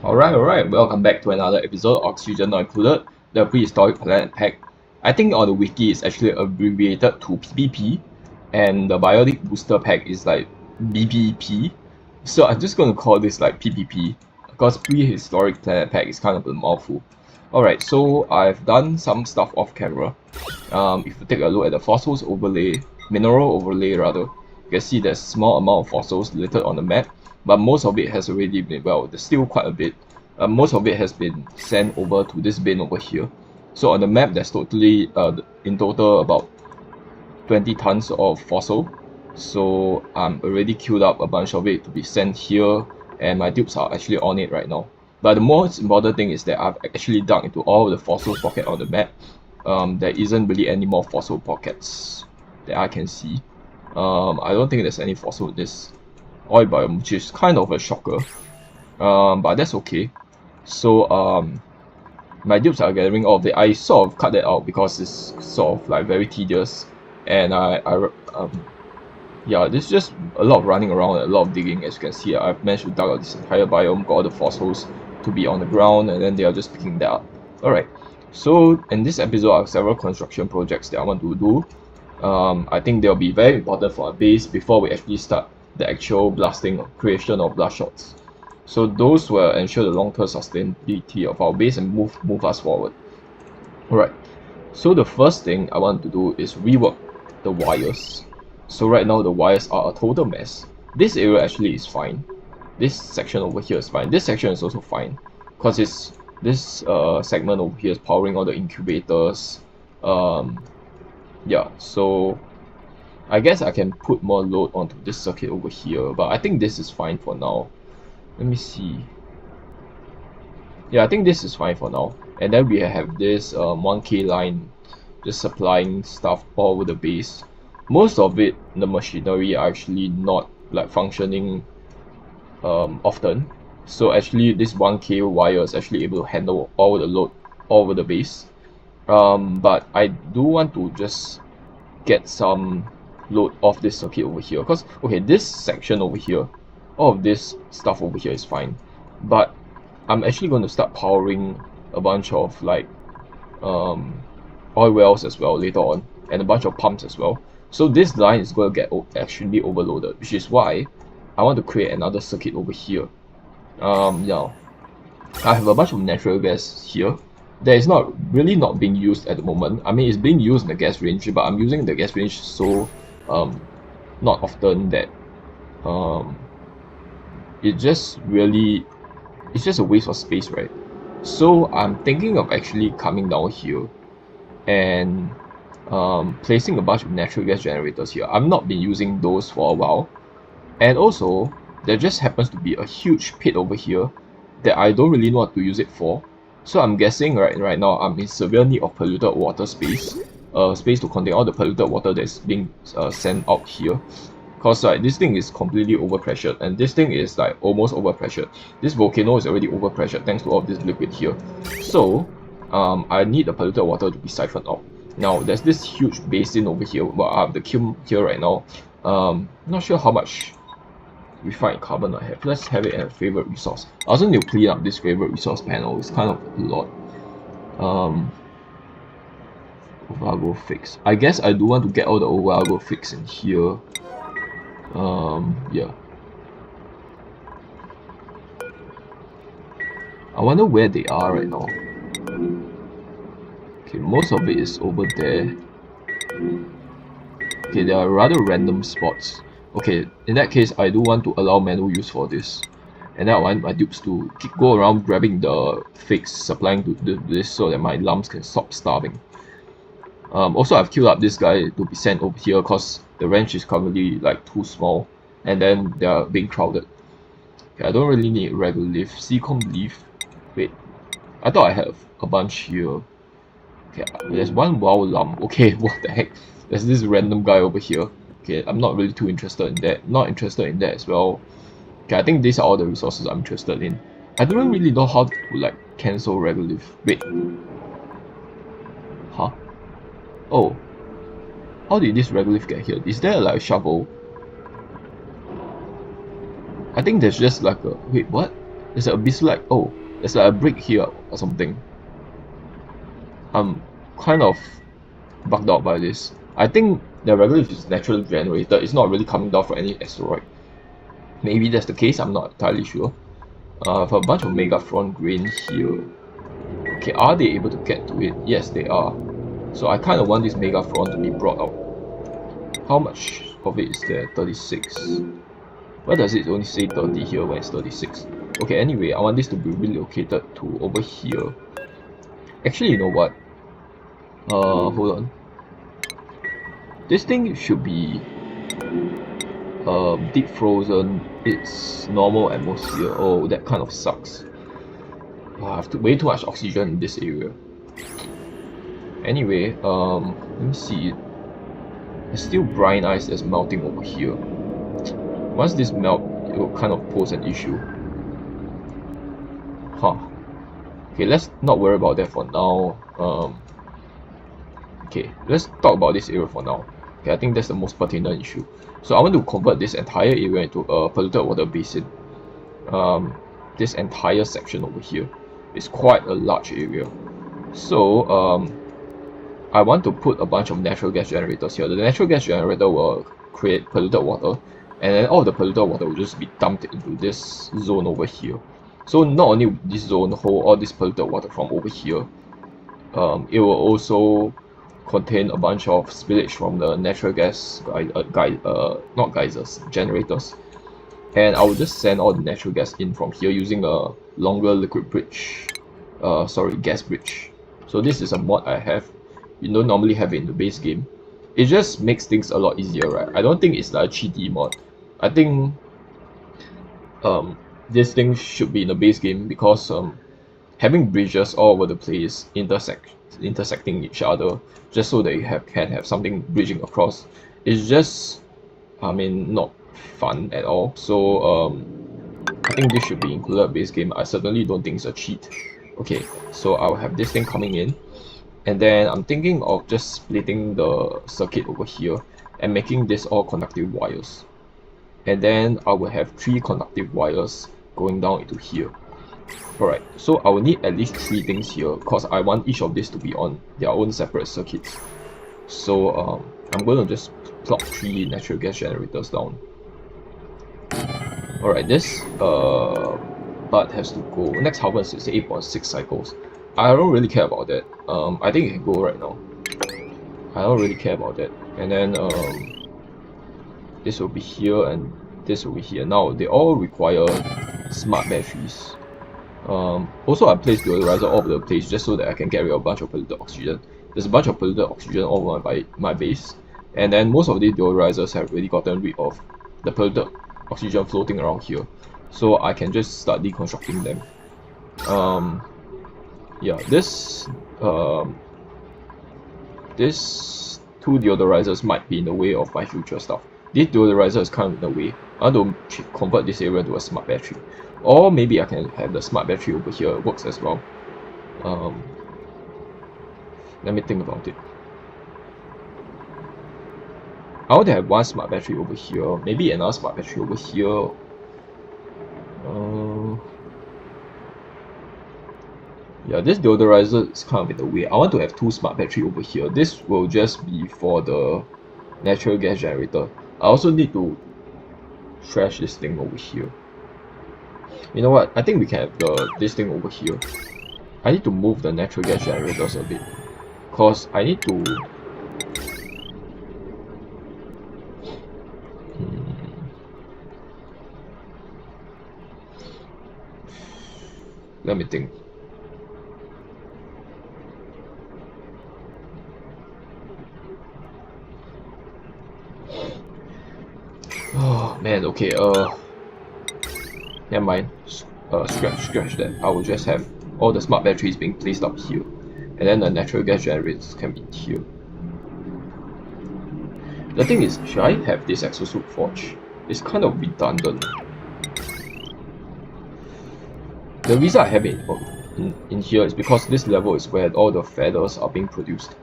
Alright, welcome back to another episode of Oxygen Not Included, the Prehistoric Planet Pack. I think on the wiki it's actually abbreviated to PPP, and the Biotic Booster Pack is like BPP. So I'm just going to call this like PPP, because Prehistoric Planet Pack is kind of a mouthful. Alright, so I've done some stuff off camera. If you take a look at the fossils overlay, mineral overlay rather, you can see there's a small amount of fossils listed on the map, but most of it has already been, well, there's still quite a bit. Most of it has been sent over to this bin over here. So on the map, there's totally, in total, about 20 tons of fossil. So I'm already queued up a bunch of it to be sent here, and my dupes are actually on it right now. But the most important thing is that I've actually dug into all the fossil pockets on the map. There isn't really any more fossil pockets that I can see. I don't think there's any fossil in this oil biome, which is kind of a shocker. But that's okay. So my dupes are gathering all of it. I sort of cut that out because it's sort of like very tedious, and yeah, there's just a lot of running around and a lot of digging. As you can see, I've managed to dug out this entire biome, got all the fossils to be on the ground, and then they are just picking that up. Alright, so in this episode I have several construction projects that I want to do. I think they'll be very important for our base before we actually start the actual blasting or creation of blast shots. So those will ensure the long-term sustainability of our base and move us forward. Alright, so the first thing I want to do is rework the wires. So right now the wires are a total mess. This area actually is fine. This section over here is fine. This section is also fine, because it's this segment over here is powering all the incubators. Yeah, so I guess I can put more load onto this circuit over here, but I think this is fine for now. Let me see. Yeah, I think this is fine for now. And then we have this 1K line just supplying stuff all over the base. Most of it, the machinery are actually not like functioning often. So actually this 1K wire is actually able to handle all the load all over the base. But I do want to just get some load off this circuit over here, because okay, this section over here, all of this stuff over here is fine, but I'm actually going to start powering a bunch of like oil wells as well later on, and a bunch of pumps as well. So this line is going to get actually overloaded, which is why I want to create another circuit over here. Yeah, I have a bunch of natural gas here that is not being used at the moment. I mean, it's being used in the gas range, but I'm using the gas range so not often that it's just a waste of space, right? So I'm thinking of actually coming down here and placing a bunch of natural gas generators here. I've not been using those for a while, and also there just happens to be a huge pit over here that I don't really know what to use it for. So I'm guessing right now I'm in severe need of polluted water space, space to contain all the polluted water that's being sent out here. Cause like this thing is completely overpressured, and this thing is like almost overpressured. This volcano is already overpressured thanks to all this liquid here. So I need the polluted water to be siphoned out. Now there's this huge basin over here, but I have the kiln here right now. Not sure how much refined carbon I have. Let's have it as a favorite resource. I also need to clean up this favorite resource panel. It's kind of a lot. Ovago fix. I guess I do want to get all the Ovago fix in here. Yeah. I wonder where they are right now. Okay, most of it is over there. Okay, there are rather random spots. Okay, in that case, I do want to allow manual use for this. And then I want my dupes to go around grabbing the fix, supplying to this so that my lumps can stop starving. Also, I've queued up this guy to be sent over here because the ranch is currently like too small, and then they are being crowded. Okay, I don't really need regular leaf. Seacom leaf. Wait, I thought I have a bunch here. Okay, there's one wild lump. Okay, what the heck? There's this random guy over here. Okay, I'm not really too interested in that. Not interested in that as well. Okay, I think these are all the resources I'm interested in. I don't really know how to like cancel regular leaf. Wait. Huh? Oh. How did this regular leaf get here? Is there like a shovel? I think there's just like a... Wait, what? There's a bit like, oh, there's like a break here or something. I'm kind of bugged out by this. I think the regolith is naturally generated. It's not really coming down from any asteroid. Maybe that's the case, I'm not entirely sure. For a bunch of Megatron grain here. Okay, are they able to get to it? Yes, they are. So I kind of want this Megatron to be brought out. How much of it is there? 36. Why does it only say 30 here when it's 36? Okay, anyway, I want this to be relocated to over here. Actually, you know what? Hold on. This thing should be deep frozen. It's normal atmosphere. Oh, that kind of sucks. I have way too much oxygen in this area. Anyway, let me see. There's still brine ice that's melting over here. Once this melt, it will kind of pose an issue. Huh. Okay, let's not worry about that for now. Okay, let's talk about this area for now. Okay, I think that's the most pertinent issue. So I want to convert this entire area into a polluted water basin. This entire section over here is quite a large area. So I want to put a bunch of natural gas generators here. The natural gas generator will create polluted water, and then all of the polluted water will just be dumped into this zone over here. So not only will this zone hold all this polluted water from over here, it will also contain a bunch of spillage from the natural gas not geysers, generators. And I will just send all the natural gas in from here using a longer liquid bridge, gas bridge. So this is a mod I have. You don't normally have it in the base game. It just makes things a lot easier, right? I don't think it's like a cheaty mod. I think this thing should be in the base game because having bridges all over the place intersecting each other just so that you can have something bridging across is just, I mean, not fun at all. So I think this should be included base game. I certainly don't think it's a cheat. Okay, so I'll have this thing coming in, and then I'm thinking of just splitting the circuit over here and making this all conductive wires, and then I will have 3 conductive wires going down into here. Alright, so I will need at least 3 things here because I want each of these to be on their own separate circuits. So I'm going to just plug 3 natural gas generators down. Alright, this part has to go. Next harvest is 8.6 cycles. I don't really care about that. I think it can go right now. I don't really care about that. And then this will be here and this will be here. Now they all require smart batteries. Also, I placed deodorizer all over the place just so that I can get rid of a bunch of polluted oxygen. There's a bunch of polluted oxygen all over my base, and then most of these deodorizers have already gotten rid of the polluted oxygen floating around here, so I can just start deconstructing them. Yeah, this 2 deodorizers might be in the way of my future stuff. This deodorizer is kind of in the way. I want to convert this area to a smart battery. Or maybe I can have the smart battery over here, it works as well. Let me think about it. I want to have 1 smart battery over here, maybe another smart battery over here. Yeah, this deodorizer is kind of in the way. I want to have 2 smart battery over here. This will just be for the natural gas generator. I also need to trash this thing over here. You know what? I think we can have this thing over here. I need to move the natural gas generators a bit, cause I need to. Let me think. Oh man. Okay. Never mind. Scratch that. I will just have all the smart batteries being placed up here, and then the natural gas generators can be here. The thing is, should I have this exosuit forge? It's kind of redundant. The reason I have it in here is because this level is where all the feathers are being produced.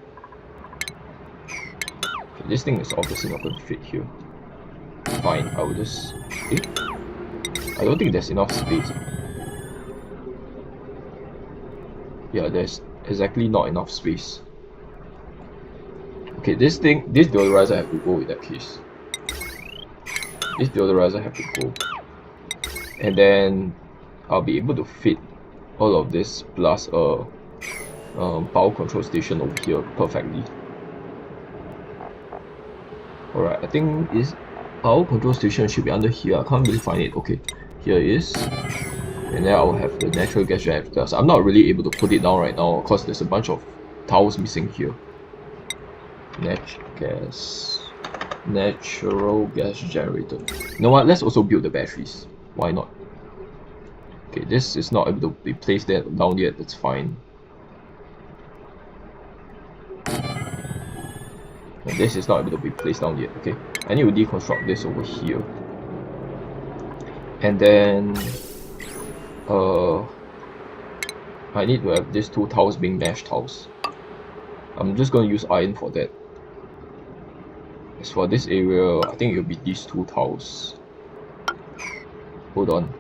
Okay, this thing is obviously not going to fit here. Fine, I will just... I don't think there's enough space. Yeah, there's exactly not enough space. Okay, this deodorizer have to go in that case. This deodorizer have to go. And then I'll be able to fit all of this plus a power control station over here perfectly. Alright, I think this power control station should be under here. I can't really find it. Okay, here it is. And then I'll have the natural gas generator. So I'm not really able to put it down right now because there's a bunch of towers missing here. Natural gas generator. You know what? Let's also build the batteries. Why not? Okay, this is not able to be placed there down yet. That's fine. And this is not able to be placed down yet. Okay, I need to deconstruct this over here. And then I need to have these two tiles being mesh tiles. I'm just going to use iron for that. As for this area, I think it will be these two tiles. Hold on.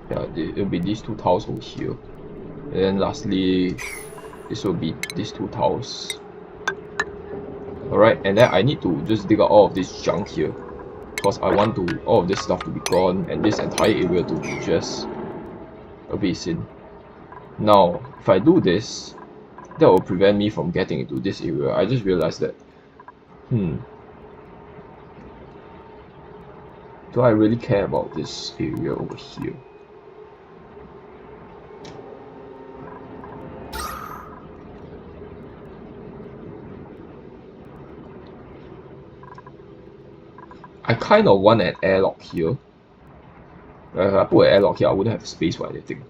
Yeah, it will be these two tiles over here. And then lastly, this will be these two tiles. Alright, and then I need to just dig out all of this junk here. Because I want all of this stuff to be gone and this entire area to be just a basin. Now, if I do this, that will prevent me from getting into this area. I just realized that, do I really care about this area over here? I kind of want an airlock here. If I put an airlock here, I wouldn't have space for anything.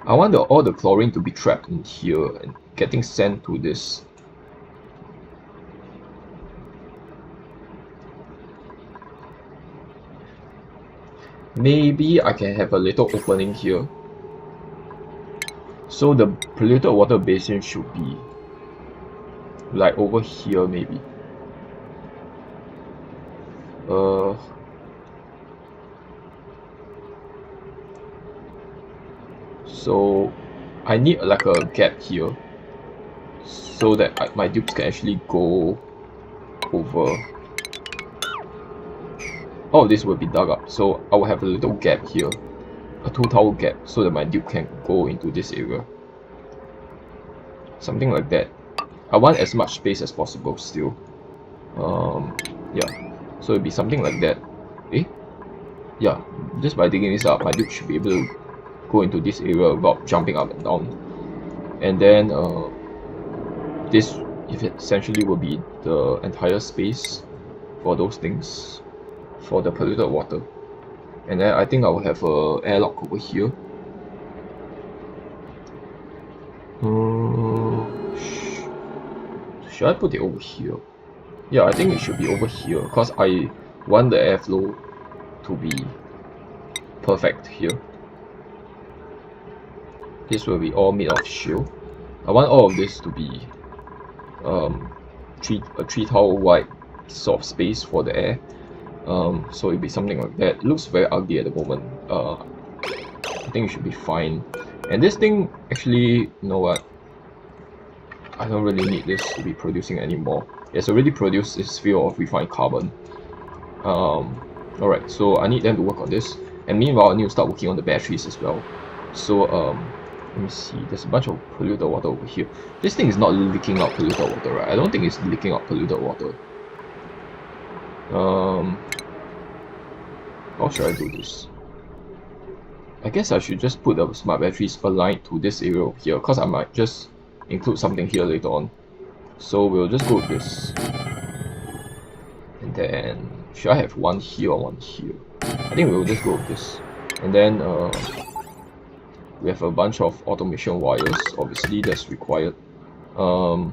I want all the chlorine to be trapped in here and getting sent to this. Maybe I can have a little opening here. So the polluted water basin should be like over here maybe. So I need like a gap here so that my dupes can actually go over. All of this will be dug up, so I will have a little gap here, a 2-tower gap, so that my dupe can go into this area. Something like that. I want as much space as possible still. Yeah, so it'll be something like that. Yeah, just by digging this up, my dupe should be able to go into this area without jumping up and down. And then this essentially will be the entire space for those things, for the polluted water. And then I think I will have a airlock over here. Should I put it over here? Yeah, I think it should be over here because I want the airflow to be perfect here. This will be all made of shield. I want all of this to be a 3-tower wide sort of space for the air. So it'll be something like that. It looks very ugly at the moment. I think it should be fine. And this thing, actually, you know what? I don't really need this to be producing anymore. It's already produced this field of refined carbon. Alright, so I need them to work on this. And meanwhile, I need to start working on the batteries as well. So, let me see. There's a bunch of polluted water over here. This thing is not leaking out polluted water, right? I don't think it's leaking out polluted water. How should I do this? I guess I should just put the smart batteries aligned to this area over here, because I might just include something here later on. So we'll just go with this. And then, should I have one here or one here? I think we'll just go with this. And then, we have a bunch of automation wires, obviously that's required. I'll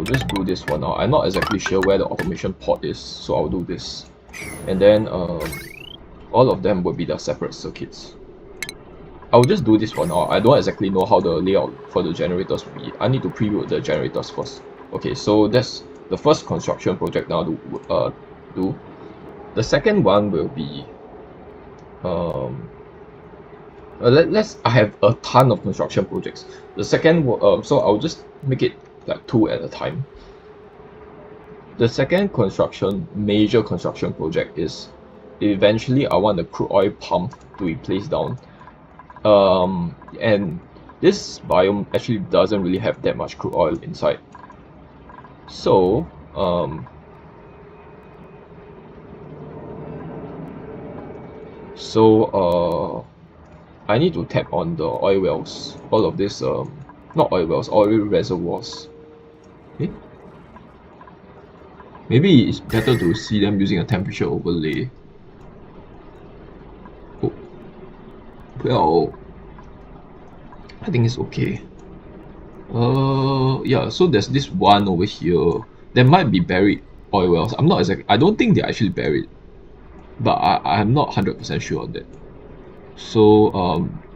just do this for now. I'm not exactly sure where the automation port is, so I'll do this. And then all of them will be the separate circuits. I'll just do this for now. I don't exactly know how the layout for the generators will be. I need to preview the generators first. Okay, so that's the first construction project now to do. The second one will be I have a ton of construction projects. The second so I'll just make it like 2 at a time. The second major construction project is eventually I want the crude oil pump to be placed down. And this biome actually doesn't really have that much crude oil inside. So I need to tap on the oil wells, all of this not oil wells, oil reservoirs. Okay. Maybe it's better to see them using a temperature overlay. Oh. Well, I think it's okay. Yeah, so there's this one over here. There might be buried oil wells. I don't think they're actually buried, but I'm not 100% sure on that. So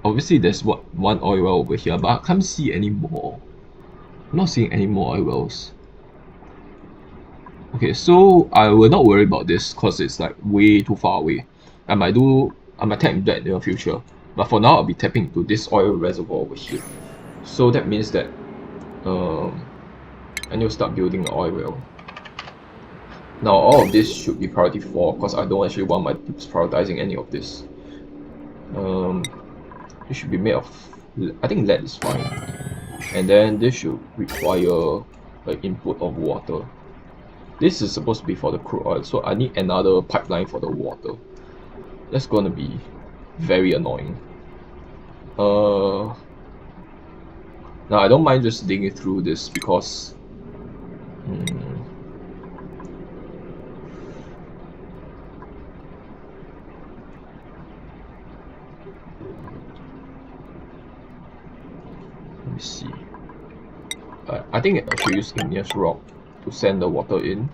obviously there's one oil well over here, but I can't see any more. I'm not seeing any more oil wells. Okay, so I will not worry about this because it's like way too far away. I might tap into that in the future, but for now I'll be tapping into this oil reservoir over here. So that means that I need to start building an oil well. Now all of this should be priority 4 because I don't actually want my troops prioritizing any of this. It should be made of, I think lead is fine, and then this should require like input of water. This is supposed to be for the crude oil, so I need another pipeline for the water. That's gonna be very annoying. Now I don't mind just digging through this because let me see. I think I should use igneous rock to send the water in.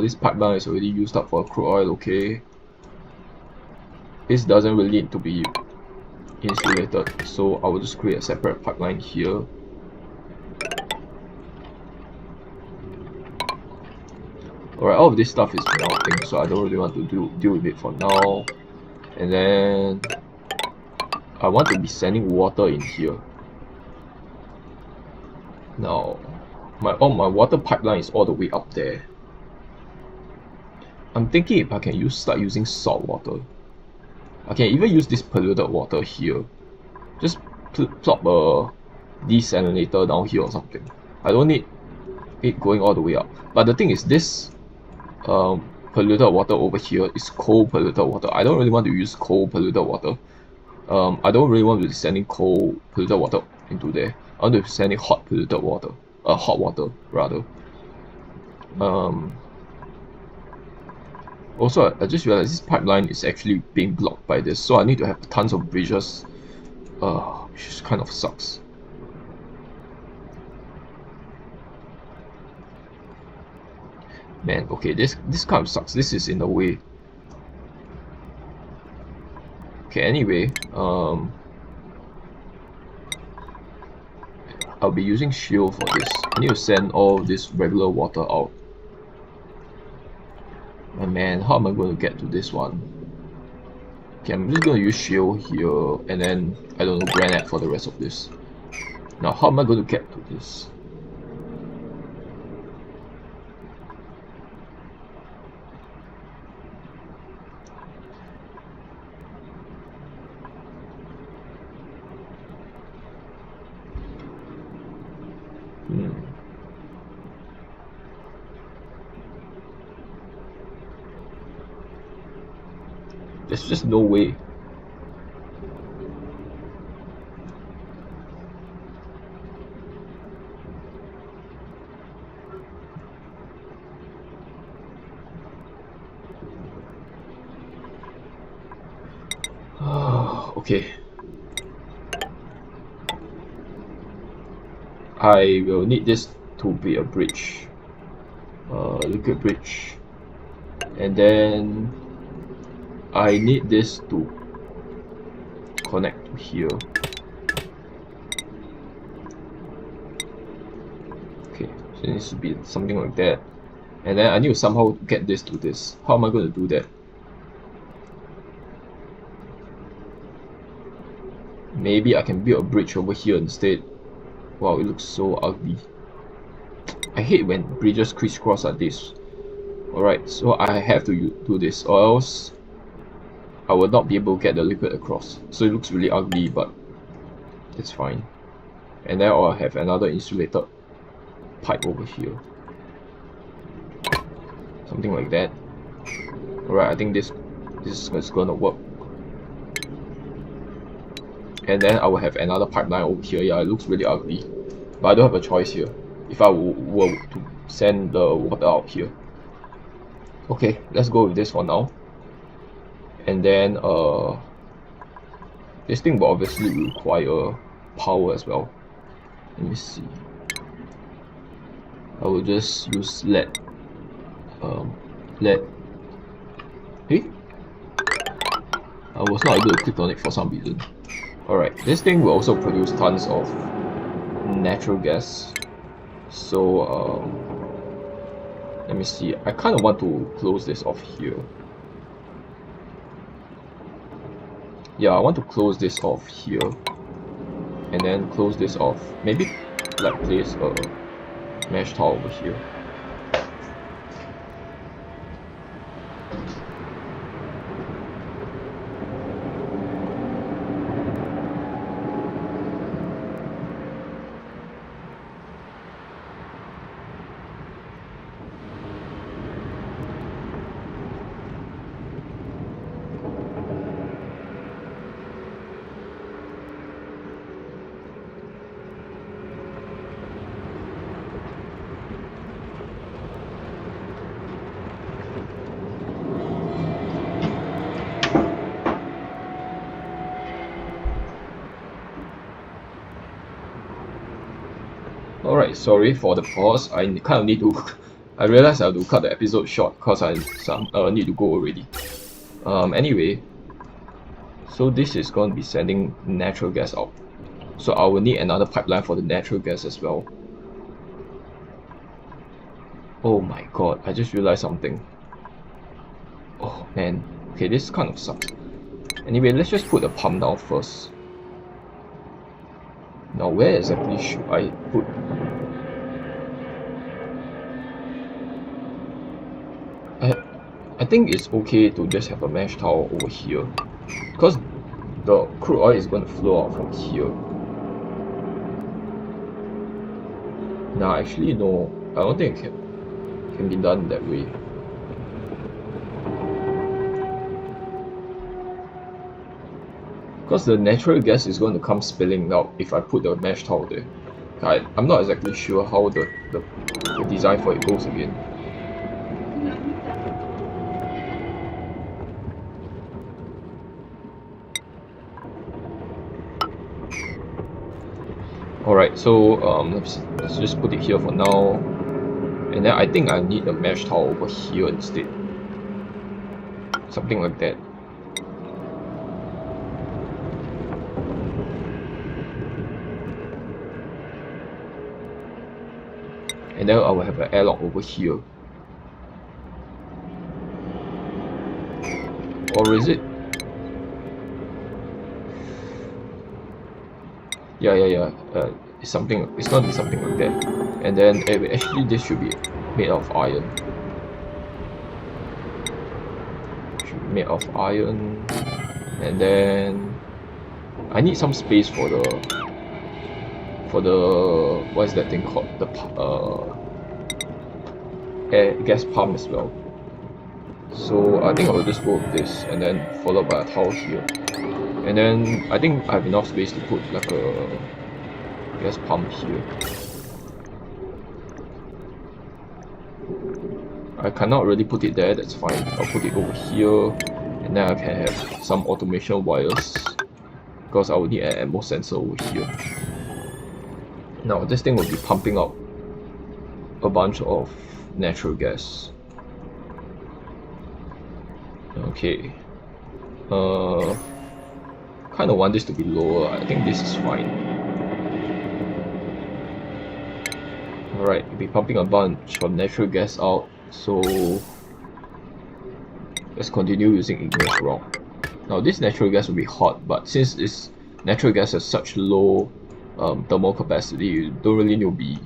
This pipeline is already used up for crude oil, okay. This doesn't really need to be insulated, so I will just create a separate pipeline here. Alright, all of this stuff is melting, so I don't really want to deal with it for now. And then I want to be sending water in here. Now, my water pipeline is all the way up there. I'm thinking if I can start using salt water. I can even use this polluted water here. Just plop a desalinator down here or something. I don't need it going all the way up. But the thing is, this polluted water over here is cold polluted water. I don't really want to use cold polluted water. I don't really want to be sending cold polluted water into there. I want to be sending hot polluted water. Hot water rather. Also, I just realized this pipeline is actually being blocked by this, so I need to have tons of bridges, which kind of sucks. Man, okay, this kind of sucks. This is in the way. Okay, anyway, I'll be using shield for this. I need to send all this regular water out. Oh man, how am I going to get to this one? Okay, I'm just going to use shield here, and then, I don't know, granite for the rest of this. Now, how am I going to get to this? There's just no way. Okay. I will need this to be a bridge. Liquid bridge. And then I need this to connect to here. Okay, so it needs to be something like that. And then I need to somehow get this to this. How am I going to do that? Maybe I can build a bridge over here instead. Wow, it looks so ugly. I hate when bridges crisscross like this. Alright, so I have to do this, or else I will not be able to get the liquid across. So it looks really ugly, but it's fine. And then I'll have another insulated pipe over here. Something like that. Alright, I think this is gonna work. And then I will have another pipeline over here. Yeah, it looks really ugly, but I don't have a choice here if I were to send the water out here. Okay, let's go with this for now. And then this thing will obviously require power as well. Let me see. I will just use lead. Hey, I was not able to click on it for some reason. Alright, this thing will also produce tons of natural gas. So let me see. I kind of want to close this off here. Yeah, I want to close this off here, and then close this off. Maybe like place a mesh tile over here. Alright, sorry for the pause. I kind of need to. I realized I have to cut the episode short because I need to go already. Anyway, so this is going to be sending natural gas out. So I will need another pipeline for the natural gas as well. Oh my god, I just realized something. Oh man, okay, this kind of sucks. Anyway, let's just put the pump down first. Now, where exactly should I put? I think it's okay to just have a mesh towel over here, because the crude oil is going to flow out from here. Now, actually, no, I don't think it can be done that way. Because the natural gas is going to come spilling out if I put the mesh towel there. I'm not exactly sure how the design for it goes again. Alright, so let's just put it here for now. And then I think I need a mesh towel over here instead. Something like that. And then I will have an airlock over here. Or is it? Yeah. It's something. It's gonna be something like that. And then actually this should be made of iron. Should be made of iron. And then I need some space for the what is that thing called? The air gas pump as well. So I think I will just go with this, and then followed by a towel here. And then I think I have enough space to put like a gas pump here. I cannot really put it there, that's fine. I'll put it over here, and then I can have some automation wires, because I will need an ammo sensor over here. Now this thing will be pumping out a bunch of natural gas. kind of want this to be lower. I think this is fine. Alright, we'll be pumping a bunch of natural gas out, so let's continue using igneous rock. Now this natural gas will be hot, but since this natural gas has such low thermal capacity, you don't really need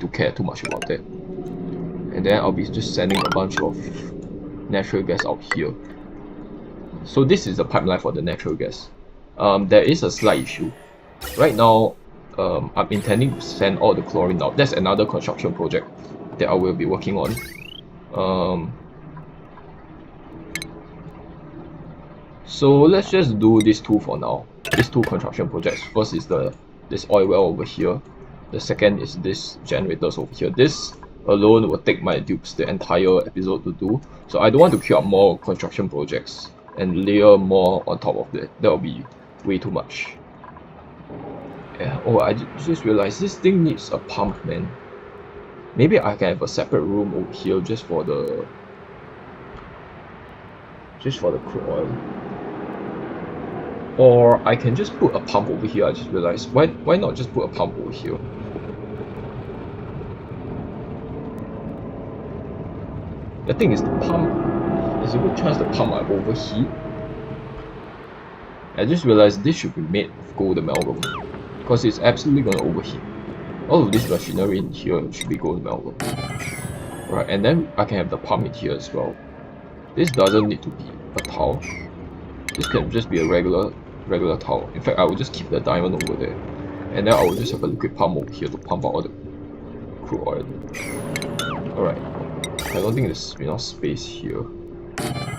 to care too much about that. And then I'll be just sending a bunch of natural gas out here. So this is the pipeline for the natural gas. There is a slight issue. Right now, I'm intending to send all the chlorine out. That's another construction project that I will be working on. So let's just do these two for now. These two construction projects. First is this oil well over here. The second is this generators over here. This alone will take my dupes the entire episode to do. So I don't want to queue up more construction projects and layer more on top of that. That will be way too much. Yeah. Oh, I just realized this thing needs a pump, man. Maybe I can have a separate room over here just for the crude oil. Or I can just put a pump over here. I just realized, why not just put a pump over here? The thing is, the pump, there's a good chance the pump might overheat. I just realized this should be made of gold amalgam, because it's absolutely going to overheat. All of this machinery in here should be gold amalgam. Right, and then I can have the pump in here as well. This doesn't need to be a towel. This can just be a regular towel. In fact, I will just keep the diamond over there, and then I will just have a liquid pump over here to pump out all the crude oil. Alright, I don't think there's enough space here.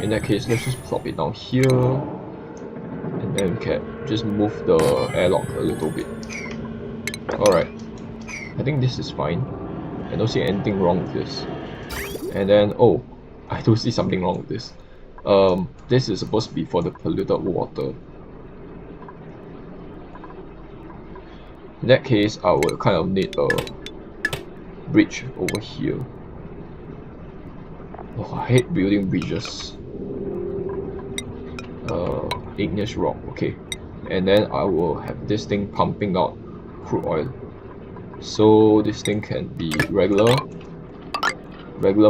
In that case, let's just plop it down here, and then we can just move the airlock a little bit. Alright, I think this is fine. I don't see anything wrong with this. And then, oh, I do see something wrong with this. This is supposed to be for the polluted water. In that case, I will kind of need a bridge over here. Oh, I hate building bridges. Igneous rock, okay. And then I will have this thing pumping out crude oil. So this thing can be regular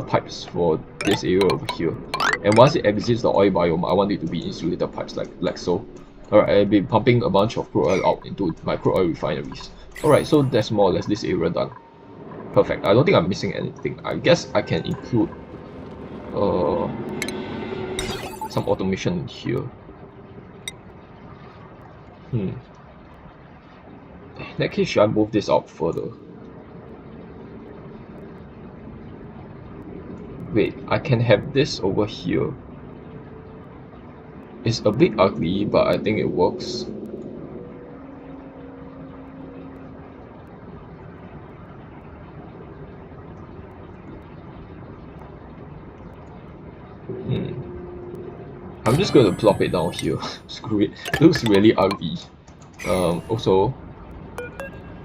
pipes for this area over here. And once it exits the oil biome, I want it to be insulated pipes like so. Alright, I'll be pumping a bunch of crude oil out into my crude oil refineries. Alright, so that's more or less this area done. Perfect. I don't think I'm missing anything. I guess I can include some automation in here. In that case, should I move this out further? Wait, I can have this over here. It's a bit ugly, but I think it works. I'm just going to plop it down here. Screw it. Looks really ugly. Also,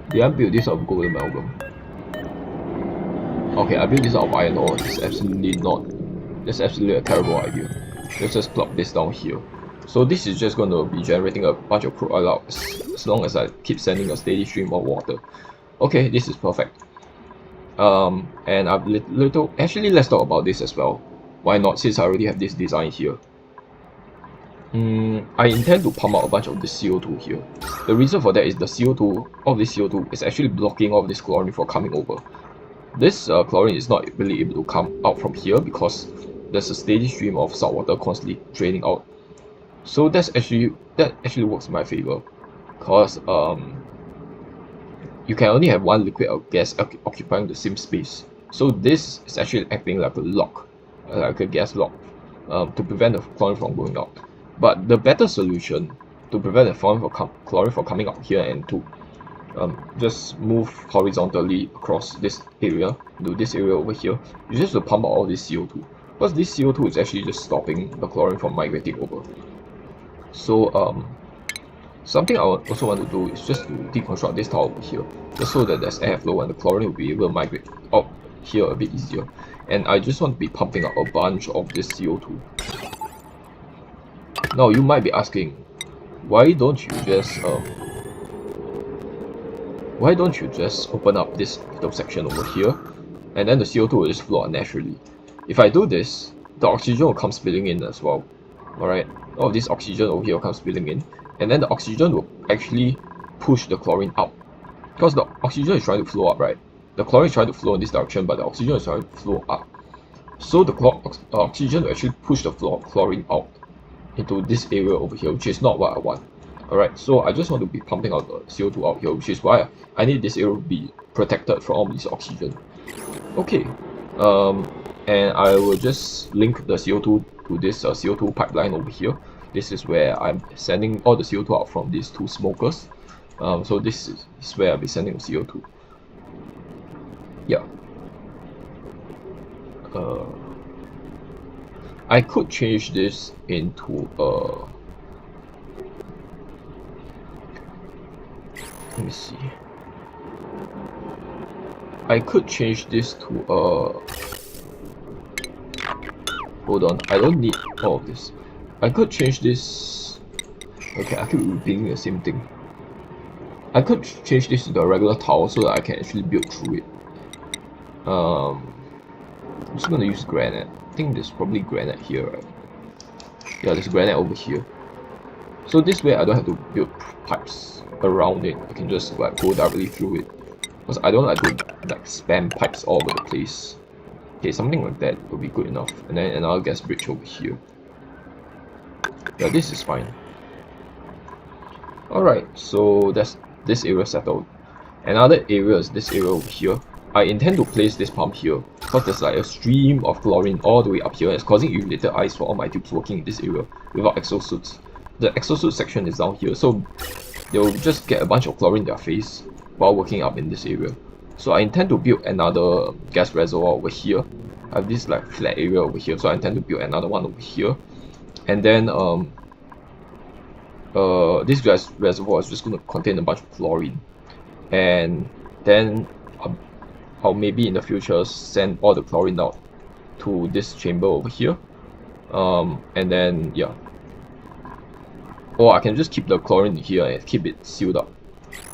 did I build this out of gold amalgam? Okay, I built this out of iron ore. It's absolutely not. That's absolutely a terrible idea. Let's just plop this down here. So this is just going to be generating a bunch of crude oil out as long as I keep sending a steady stream of water. Okay, this is perfect. And I've actually, let's talk about this as well. Why not, since I already have this design here. I intend to pump out a bunch of this CO2 here. The reason for that is the CO2, all of this CO2 is actually blocking all of this chlorine from coming over. This chlorine is not really able to come out from here because there's a steady stream of salt water constantly draining out. So that actually works in my favor, because you can only have one liquid or gas occupying the same space. So this is actually acting like a lock, like a gas lock, to prevent the chlorine from going out. But the better solution to prevent the chlorine from coming out here and to just move horizontally across this area to this area over here is just to pump out all this CO2, because this CO2 is actually just stopping the chlorine from migrating over. So something I also want to do is just to deconstruct this tower over here, just so that there's airflow and the chlorine will be able to migrate out here a bit easier. And I just want to be pumping out a bunch of this CO2. Now you might be asking, why don't you just open up this little section over here, and then the CO2 will just flow out naturally. If I do this, the oxygen will come spilling in as well. Alright, all of this oxygen over here will come spilling in, and then the oxygen will actually push the chlorine out. Because the oxygen is trying to flow up, right? The chlorine is trying to flow in this direction, but the oxygen is trying to flow up. So the oxygen will actually push the chlorine out into this area over here, which is not what I want. Alright, so I just want to be pumping out the CO2 out here, which is why I need this area to be protected from all this oxygen. Okay, and I will just link the CO2 to this CO2 pipeline over here. This is where I'm sending all the CO2 out from these two smokers. So this is where I'll be sending the CO2. Yeah. I could change this into let me see. I could change this to hold on, I don't need all of this. I could change this. Okay, I keep repeating the same thing. I could change this to the regular tile so that I can actually build through it. I'm just gonna use granite. I think there's probably granite here, right? Yeah, there's granite over here. So this way I don't have to build pipes around it. I can just like go directly through it. Because I don't like to like spam pipes all over the place. Okay, something like that will be good enough. And then another gas bridge over here. Yeah, this is fine. Alright, so that's this area settled. Another area is this area over here. I intend to place this pump here because there's like a stream of chlorine all the way up here and it's causing irritated eyes for all my tubes working in this area without exosuits. The exosuit section is down here, so they'll just get a bunch of chlorine in their face while working up in this area. So I intend to build another gas reservoir over here. I have this like flat area over here, so I intend to build another one over here. And then this gas reservoir is just going to contain a bunch of chlorine. And then I'll maybe in the future send all the chlorine out to this chamber over here. And then yeah. Or I can just keep the chlorine here and keep it sealed up.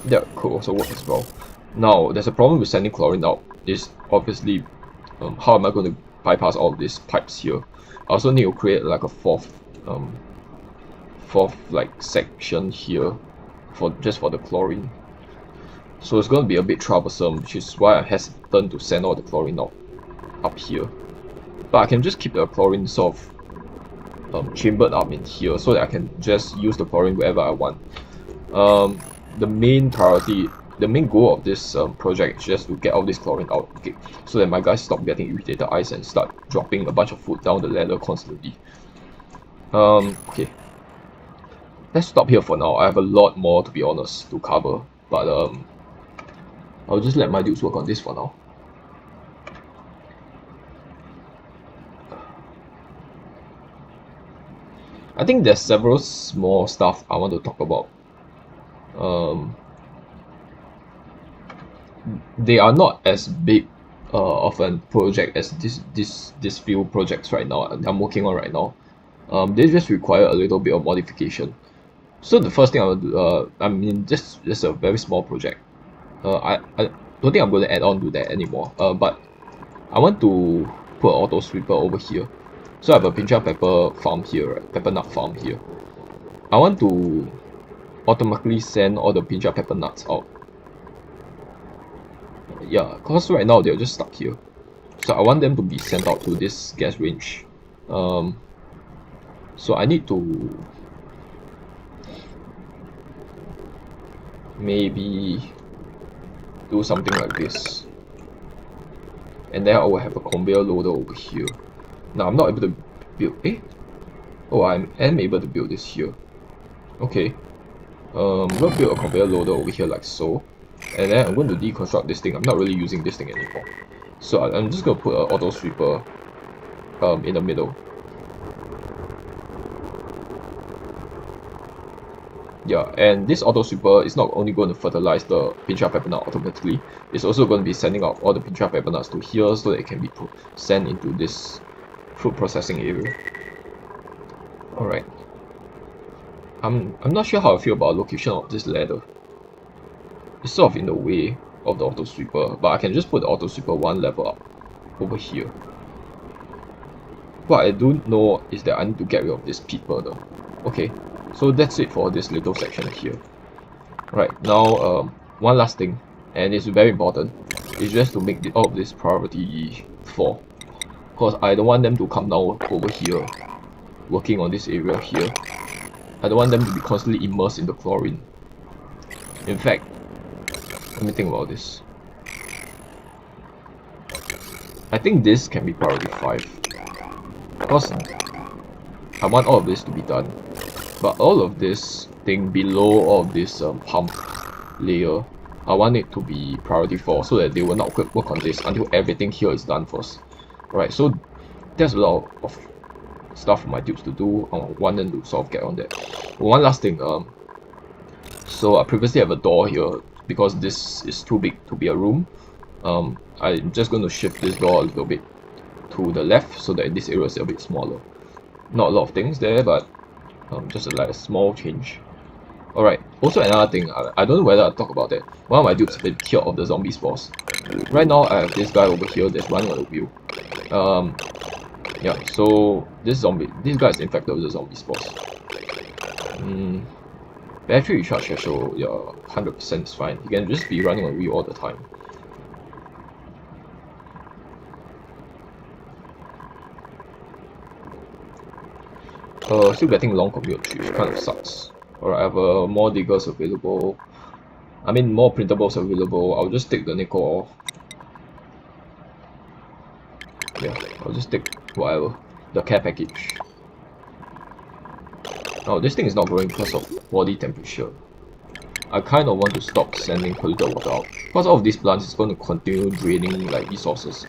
That could also work as well. Now, there's a problem with sending chlorine out. Is obviously how am I going to bypass all of these pipes here? I also need to create like a fourth like section here for just for the chlorine. So it's going to be a bit troublesome, which is why I'm hesitant to send all the chlorine out up here. But I can just keep the chlorine sort of chambered up in here so that I can just use the chlorine wherever I want. The main priority, the main goal of this project is just to get all this chlorine out, okay, so that my guys stop getting irritated eyes and start dropping a bunch of food down the ladder constantly. Okay, let's stop here for now. I have a lot more, to be honest, to cover, but I'll just let my dudes work on this for now. I think there's several small stuff I want to talk about. They are not as big of a project as this few projects right now I'm working on right now. They just require a little bit of modification. So the first thing I will do, I mean, just a very small project. I don't think I'm going to add on to that anymore. But I want to put an auto sweeper over here. So I have a pinch of pepper farm here, right? Pepper nut farm here. I want to automatically send all the pinch of pepper nuts out. Yeah, because right now they're just stuck here. So I want them to be sent out to this gas range. So I need to maybe do something like this. And then I will have a conveyor loader over here. Now I'm not able to build, oh, I am able to build this here. Okay. I'm going to build a conveyor loader over here like so. And then I'm going to deconstruct this thing. I'm not really using this thing anymore. So I'm just going to put an auto sweeper in the middle. Yeah, and this auto sweeper is not only going to fertilize the pinch of pepper nut automatically, it's also going to be sending out all the pinch of pepper nuts to here so that it can be sent into this food processing area. Alright. I'm not sure how I feel about the location of this ladder. It's sort of in the way of the auto sweeper, but I can just put the auto sweeper one level up over here. What I do know is that I need to get rid of this people though. Okay, so that's it for this little section here. Right, now one last thing, and it's very important, is just to make all of this priority 4. Because I don't want them to come down over here, working on this area here. I don't want them to be constantly immersed in the chlorine. In fact, let me think about this. I think this can be priority 5. Because I want all of this to be done. But all of this thing below all of this pump layer, I want it to be priority 4 so that they will not work on this until everything here is done first. Right, so there's a lot of stuff for my dudes to do. I want them to sort of get on that. One last thing, so I previously have a door here because this is too big to be a room. I'm just going to shift this door a little bit to the left so that this area is a bit smaller. Not a lot of things there, but just like a small change. Alright, also another thing, I don't know whether I'll talk about that. One of my dudes have been killed of the zombie spores. Right now I have this guy over here that's running on the wheel. Yeah, so this guy is infected with the zombie spores. Battery recharge ratio, yeah, 100% is fine. He can just be running on wheel all the time. Still getting long commute, which kind of sucks. Alright, I have more diggers available. I mean, more printables available. I'll just take the nickel off. Yeah, I'll just take whatever. The care package. Now, this thing is not growing because of body temperature. I kind of want to stop sending polluted water out. Because all of these plants is going to continue draining like resources.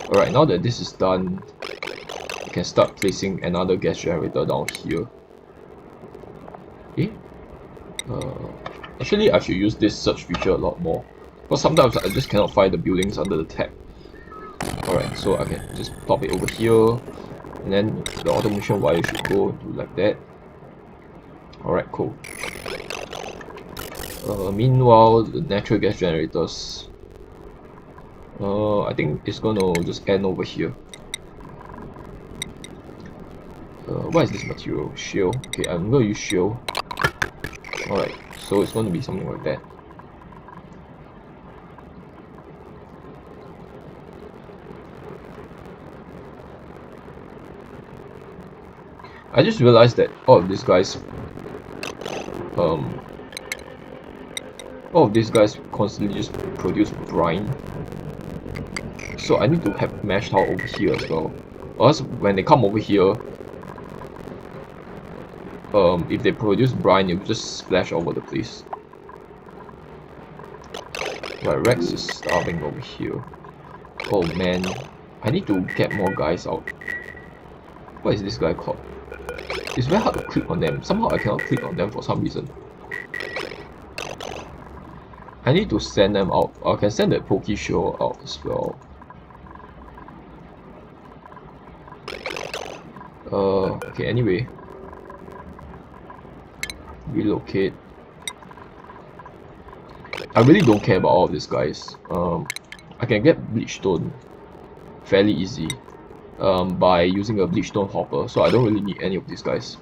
Alright, now that this is done, I can start placing another gas generator down here. Okay. Actually, I should use this search feature a lot more. Because sometimes I just cannot find the buildings under the tab. Alright, so I can just pop it over here. And then the automation wire should go to like that. Alright, cool. Meanwhile, the natural gas generators, I think it's gonna just end over here. What is this material? Shale. Okay, I'm gonna use shale. Alright, so it's gonna be something like that. I just realized that all of these guys constantly just produce brine. So I need to have mesh tile over here as well. Or else when they come over here, if they produce brine, it will just splash all over the place. Right, Rex is starving over here. Oh man, I need to get more guys out. What is this guy called? It's very hard to click on them. Somehow I cannot click on them for some reason. I need to send them out. I can send that Poke Show out as well. Okay, anyway. Relocate. I really don't care about all of these guys. I can get Bleachstone fairly easy by using a Bleachstone hopper, so I don't really need any of these guys.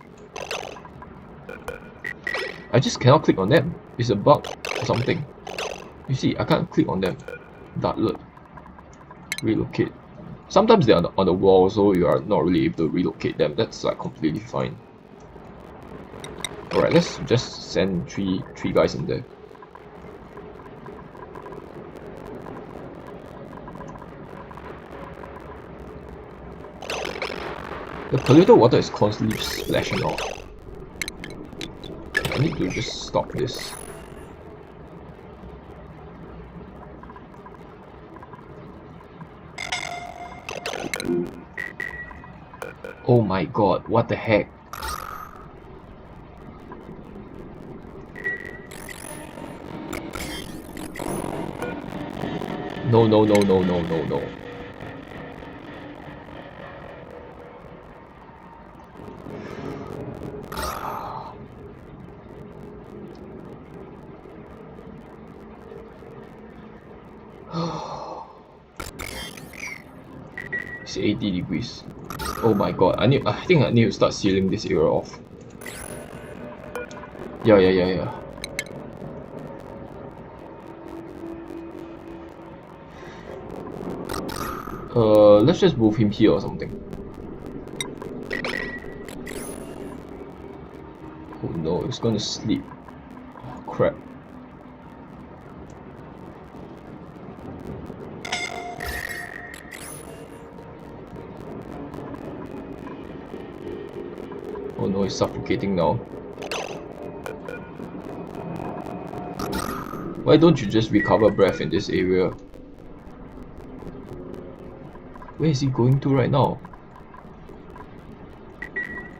I just cannot click on them. It's a bug or something. You see, I can't click on them. Dartlet. Relocate. Sometimes they are on the wall, so you are not really able to relocate them. That's like completely fine. Alright, let's just send three guys in there. The polluted water is constantly splashing out. I need to just stop this. Oh my god, what the heck? No, no, no, no, no, no, no. It's 80 degrees. Oh my god, I think I need to start sealing this area off. Yeah. Let's just move him here or something. Oh no, it's gonna sleep. Oh, crap. Oh no, it's suffocating now. Why don't you just recover breath in this area? Where is he going to right now?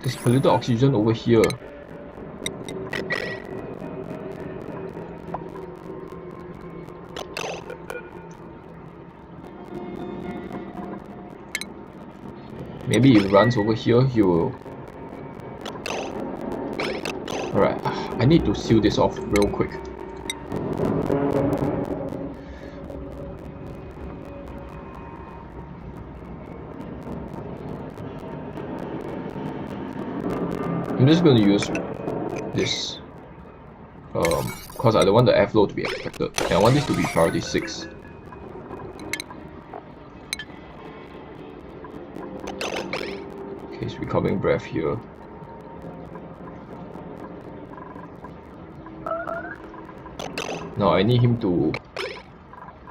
There's polluted oxygen over here. Maybe if he runs over here, he will... Alright, I need to seal this off real quick. I'm just going to use this because I don't want the airflow to be affected, and I want this to be priority 6. Okay, he's recovering breath here. Now I need him to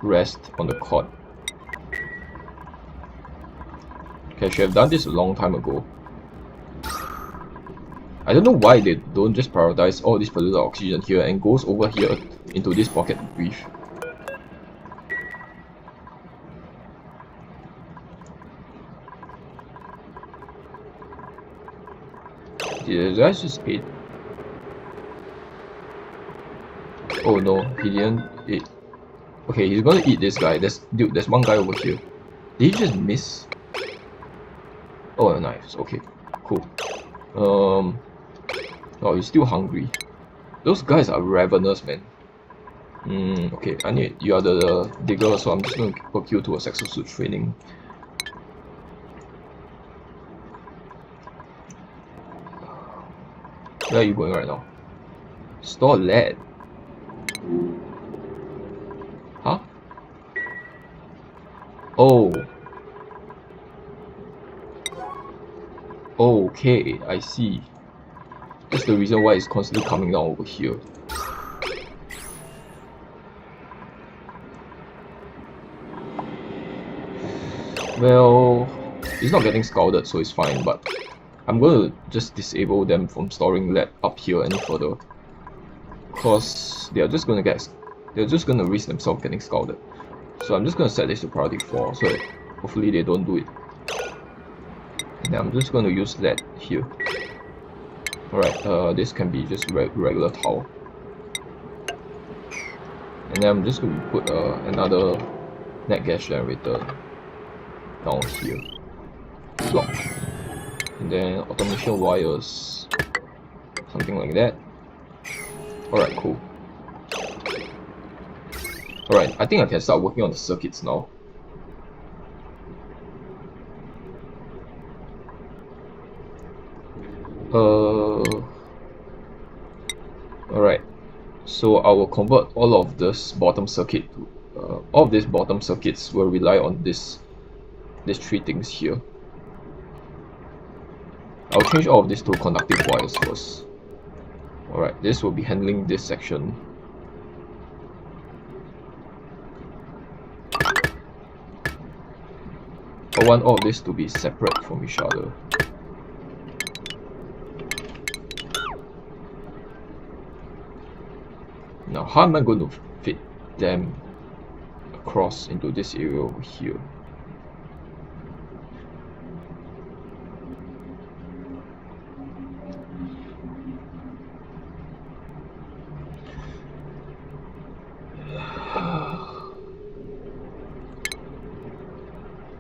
rest on the cot. Okay, I should have done this a long time ago. I don't know why they don't just prioritize all this polluted oxygen here and goes over here into this pocket to breathe. Did the guys just ate? Oh no, he didn't eat. Okay, he's gonna eat this guy. Dude, there's one guy over here. Did he just miss? Oh, nice. Okay, cool. Oh, he's still hungry. Those guys are ravenous, man. Okay, you are the digger, so I'm just gonna book you to a exosuit training. Where are you going right now? Store lead. Huh? Oh. Okay, I see. That's the reason why it's constantly coming down over here. Well, it's not getting scalded, so it's fine, but I'm going to just disable them from storing lead up here any further, because they're just going to risk themselves getting scalded. So I'm just going to set this to priority 4, so hopefully they don't do it. And I'm just going to use lead here. Alright, this can be just regular towel. And then I'm just going to put another net gas generator down here. Block. And then automation wires. Something like that. Alright, cool. Alright, I think I can start working on the circuits now. Alright, so I will convert all of this bottom circuit to all of these bottom circuits will rely on these 3 things here. I'll change all of this to conductive wires first. Alright, this will be handling this section. I want all of this to be separate from each other. Now, how am I going to fit them across into this area over here?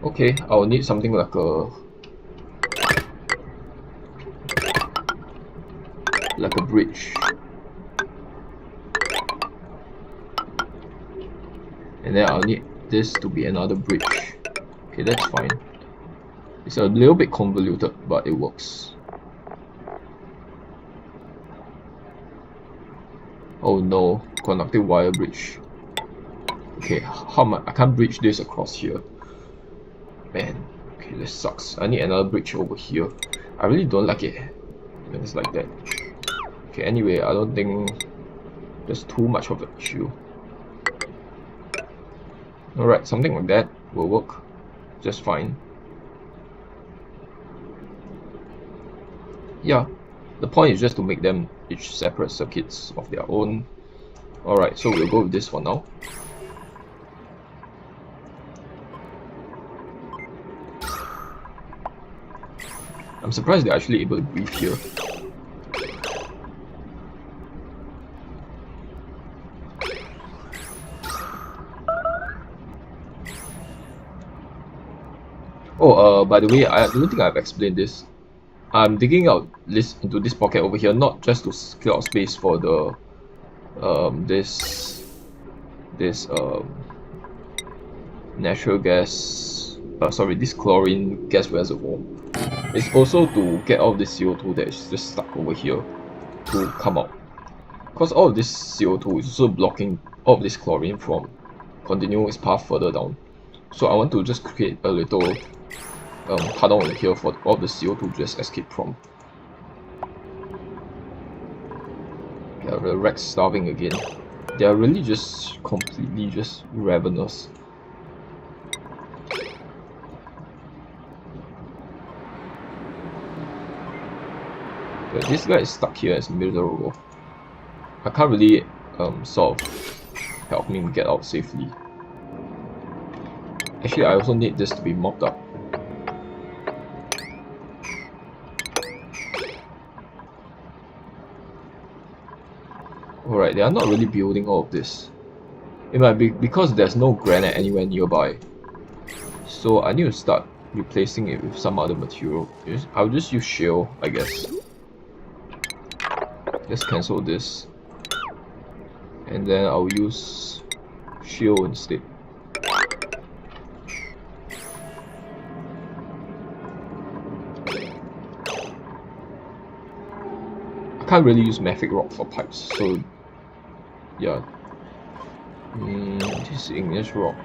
Okay, I'll need something like a bridge. And then I'll need this to be another bridge. Okay, that's fine. It's a little bit convoluted, but it works. Oh no, conductive wire bridge. Okay, how am I can't bridge this across here. Man, okay, this sucks. I need another bridge over here. I really don't like it when it's like that. Okay, anyway, I don't think there's too much of an issue. Alright, something like that will work just fine. Yeah, the point is just to make them each separate circuits of their own. Alright, so we'll go with this for now. I'm surprised they're actually able to breathe here. Oh, by the way, I don't think I've explained this. I'm digging out this into this pocket over here, not just to clear out space for the this natural gas. Sorry, this chlorine gas reservoir. It's also to get all this CO2 that is just stuck over here to come out. Because all of this CO2 is also blocking all of this chlorine from continuing its path further down. So I want to just create a little tunnel in here for all the CO2 to just escape from. Yeah, the rats starving again. They are really just completely just ravenous. Yeah, this guy is stuck here as miserable. I can't really sort of help him get out safely. Actually, I also need this to be mopped up. Alright, they are not really building all of this. It might be because there's no granite anywhere nearby. So I need to start replacing it with some other material. I'll just use shale, I guess. Just cancel this. And then I'll use shale instead. I can't really use mafic rock for pipes, so yeah. This igneous rock.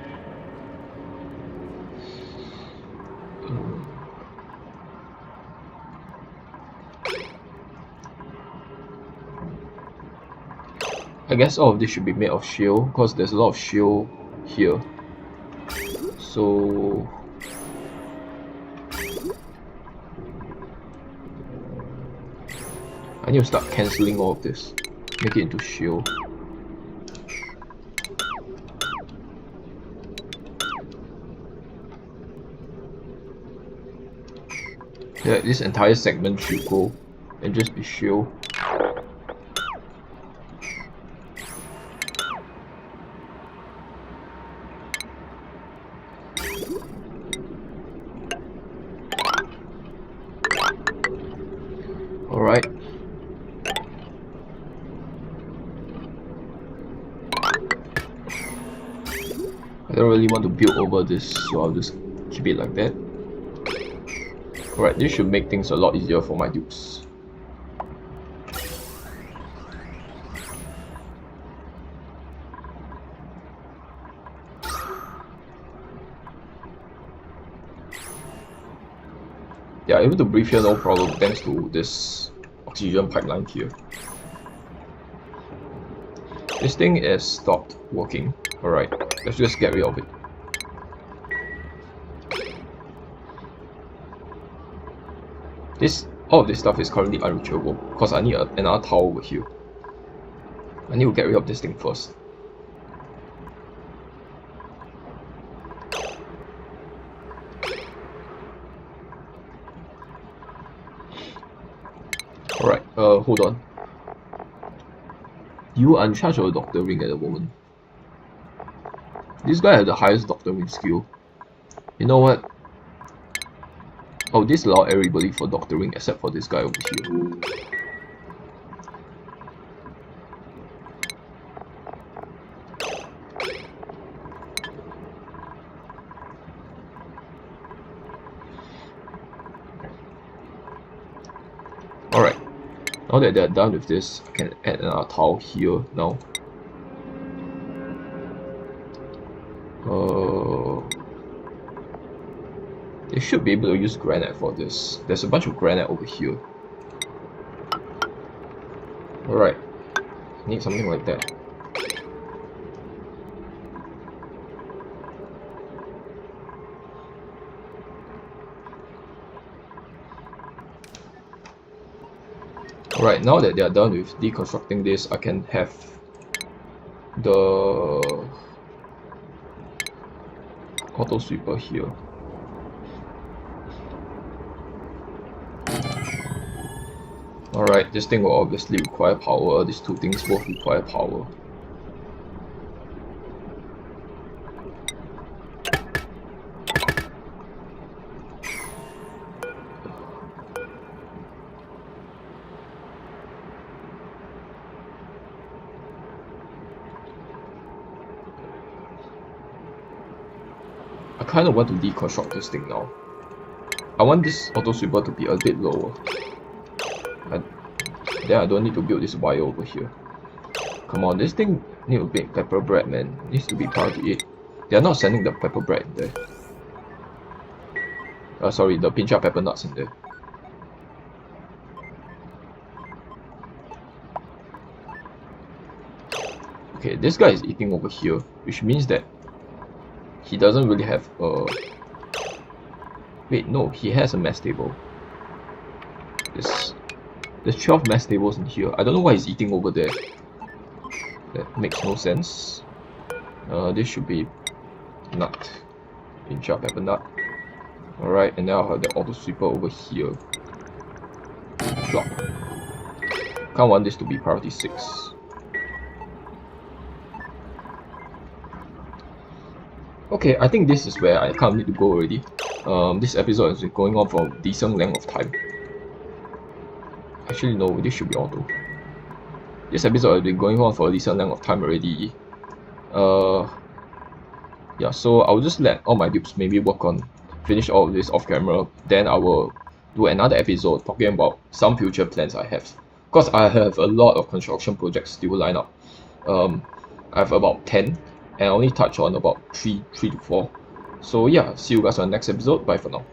I guess all of this should be made of shale because there's a lot of shale here. So I need to start cancelling all of this. Make it into shale. Yeah, this entire segment should go and just be shale. Alright. I don't really want to build over this, so I'll just keep it like that. Alright, this should make things a lot easier for my dukes. Yeah, able to breathe here no problem thanks to this oxygen pipeline here. This thing has stopped working. Alright, let's just get rid of it. All of this stuff is currently unreachable because I need another tower over here. I need to get rid of this thing first. Alright, hold on. You are in charge of the doctoring at the moment. This guy has the highest doctoring skill. You know what? Oh, this allow everybody for doctoring except for this guy over here. Alright, now that they're done with this, I can add another tile here now. They should be able to use granite for this. There's a bunch of granite over here. Alright, need something like that. Alright, now that they are done with deconstructing this, I can have the auto sweeper here. Alright, this thing will obviously require power. These two things both require power. I kind of want to deconstruct this thing now. I want this auto sweeper to be a bit lower. Then I don't need to build this wire over here. Come on, this thing need to make pepper bread, man. Needs to be priority 8. They are not sending the pepper bread in there. Sorry, the pinch up pepper nuts in there. Okay, this guy is eating over here, which means that he doesn't really have a... Wait, no, he has a mess table. There's 12 mess tables in here. I don't know why he's eating over there. That makes no sense. This should be nut. Pinch up pepper nut. Alright, and now I'll have the auto sweeper over here. Plop. Can't want this to be priority 6. Okay, I think this is where I kind of need to go already. This episode has been going on for a decent length of time. Actually, no, this should be auto. This episode has been going on for a decent length of time already. Yeah, so I'll just let all my dupes maybe work on, finish all of this off camera. Then I will do another episode talking about some future plans I have. Because I have a lot of construction projects still lined up. I have about 10. And I only touch on about 3 to 4. So yeah, see you guys on the next episode. Bye for now.